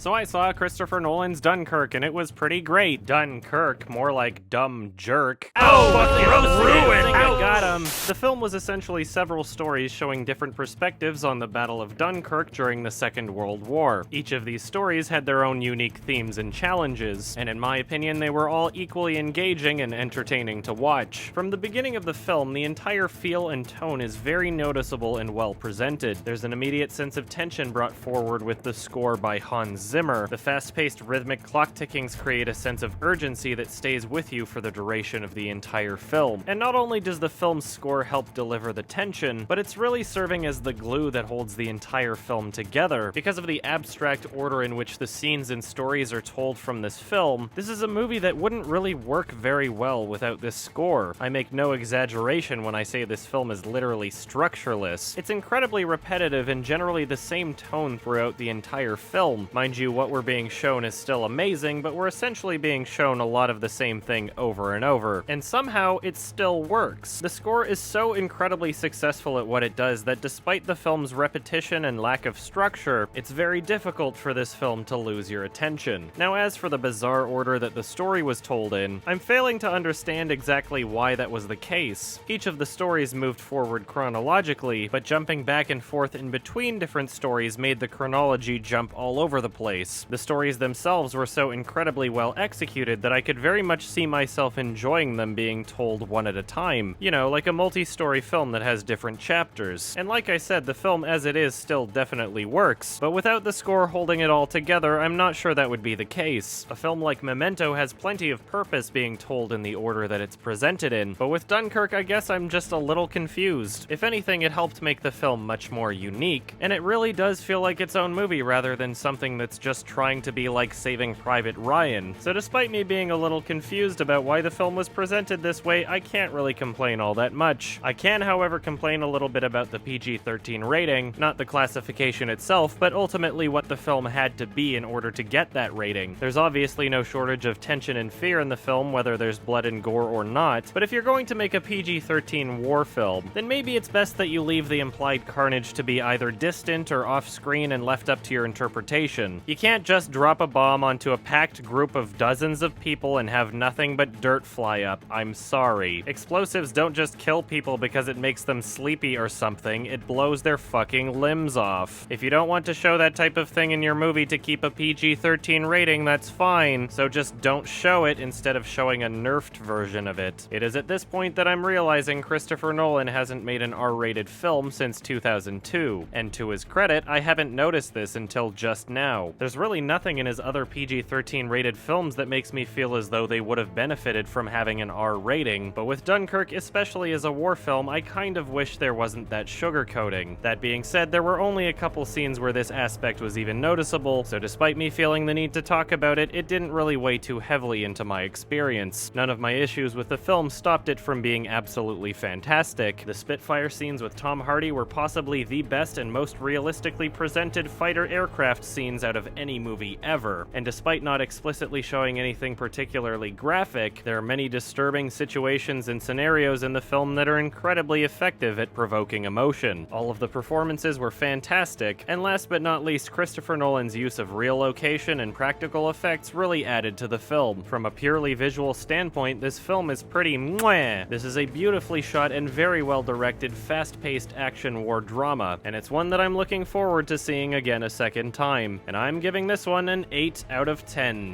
So I saw Christopher Nolan's Dunkirk, and it was pretty great. Dunkirk, more like dumb jerk. Oh, gross ruin! I got him. The film was essentially several stories showing different perspectives on the Battle of Dunkirk during the Second World War. Each of these stories had their own unique themes and challenges, and in my opinion, they were all equally engaging and entertaining to watch. From the beginning of the film, the entire feel and tone is very noticeable and well presented. There's an immediate sense of tension brought forward with the score by Hans Zimmer. The fast-paced rhythmic clock tickings create a sense of urgency that stays with you for the duration of the entire film. And not only does the film's score help deliver the tension, but it's really serving as the glue that holds the entire film together. Because of the abstract order in which the scenes and stories are told from this film, this is a movie that wouldn't really work very well without this score. I make no exaggeration when I say this film is literally structureless. It's incredibly repetitive and generally the same tone throughout the entire film. Mind you, what we're being shown is still amazing, but we're essentially being shown a lot of the same thing over and over. And somehow, it still works. The score is so incredibly successful at what it does that despite the film's repetition and lack of structure, it's very difficult for this film to lose your attention. Now, as for the bizarre order that the story was told in, I'm failing to understand exactly why that was the case. Each of the stories moved forward chronologically, but jumping back and forth in between different stories made the chronology jump all over the place. The stories themselves were so incredibly well executed that I could very much see myself enjoying them being told one at a time. You know, like a multi-story film that has different chapters. And like I said, the film as it is still definitely works, but without the score holding it all together, I'm not sure that would be the case. A film like Memento has plenty of purpose being told in the order that it's presented in, but with Dunkirk, I guess I'm just a little confused. If anything, it helped make the film much more unique, and it really does feel like its own movie rather than something that's just trying to be like Saving Private Ryan. So despite me being a little confused about why the film was presented this way, I can't really complain all that much. I can, however, complain a little bit about the PG-13 rating, not the classification itself, but ultimately what the film had to be in order to get that rating. There's obviously no shortage of tension and fear in the film, whether there's blood and gore or not, but if you're going to make a PG-13 war film, then maybe it's best that you leave the implied carnage to be either distant or off-screen and left up to your interpretation. You can't just drop a bomb onto a packed group of dozens of people and have nothing but dirt fly up. I'm sorry. Explosives don't just kill people because it makes them sleepy or something, it blows their fucking limbs off. If you don't want to show that type of thing in your movie to keep a PG-13 rating, that's fine, so just don't show it instead of showing a nerfed version of it. It is at this point that I'm realizing Christopher Nolan hasn't made an R-rated film since 2002, and to his credit, I haven't noticed this until just now. There's really nothing in his other PG-13 rated films that makes me feel as though they would have benefited from having an R rating, but with Dunkirk, especially as a war film, I kind of wish there wasn't that sugarcoating. That being said, there were only a couple scenes where this aspect was even noticeable, so despite me feeling the need to talk about it, it didn't really weigh too heavily into my experience. None of my issues with the film stopped it from being absolutely fantastic. The Spitfire scenes with Tom Hardy were possibly the best and most realistically presented fighter aircraft scenes out of any movie ever, and despite not explicitly showing anything particularly graphic, there are many disturbing situations and scenarios in the film that are incredibly effective at provoking emotion. All of the performances were fantastic, and last but not least, Christopher Nolan's use of real location and practical effects really added to the film. From a purely visual standpoint, this film is pretty mwah. This is a beautifully shot and very well directed, fast-paced action war drama, and it's one that I'm looking forward to seeing again a second time, and I'm giving this one an 8 out of 10.